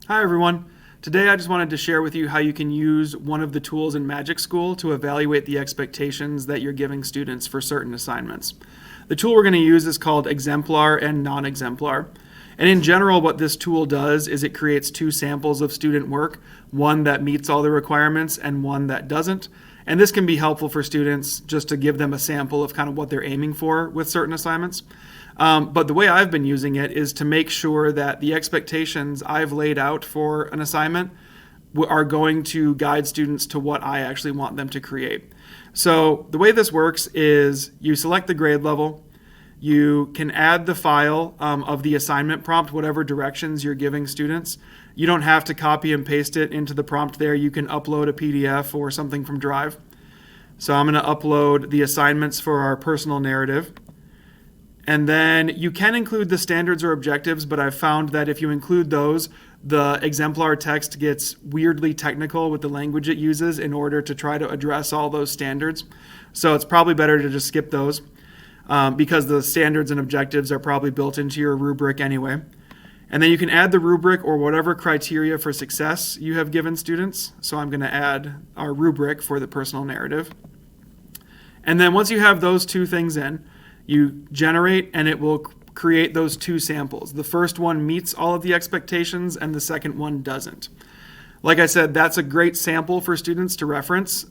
Hi everyone. Today I just wanted to share with you how you can use one of the tools in Magic School to evaluate the expectations that you're giving students for certain assignments. The tool we're going to use is called exemplar and non-exemplar. And in general, what this tool does is it creates two samples of student work, one that meets all the requirements and one that doesn't. And this can be helpful for students just to give them a sample of kind of what they're aiming for with certain assignments. But the way I've been using it is to make sure that the expectations I've laid out for an assignment are going to guide students to what I actually want them to create. So the way this works is you select the grade level, you can add the file of the assignment prompt, whatever directions you're giving students. You don't have to copy and paste it into the prompt there. You can upload a PDF or something from Drive. So I'm going to upload the assignments for our personal narrative. And then you can include the standards or objectives, but I've found that if you include those, the exemplar text gets weirdly technical with the language it uses in order to try to address all those standards. So it's probably better to just skip those because the standards and objectives are probably built into your rubric anyway. And then you can add the rubric or whatever criteria for success you have given students. So I'm going to add our rubric for the personal narrative. And then once you have those two things in, you generate and it will create those two samples. The first one meets all of the expectations and the second one doesn't. Like I said, that's a great sample for students to reference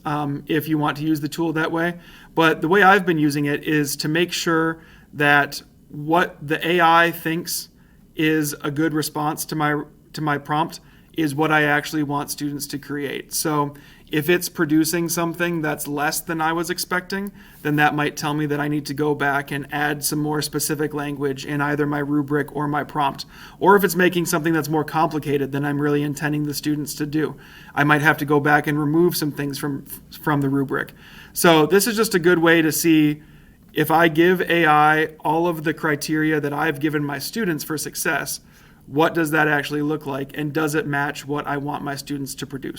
if you want to use the tool that way. But the way I've been using it is to make sure that what the AI thinks is a good response to my prompt is what I actually want students to create. So if it's producing something that's less than I was expecting, then that might tell me that I need to go back and add some more specific language in either my rubric or my prompt. Or if it's making something that's more complicated than I'm really intending the students to do, I might have to go back and remove some things from the rubric. So this is just a good way to see if I give AI all of the criteria that I've given my students for success, what does that actually look like, and does it match what I want my students to produce?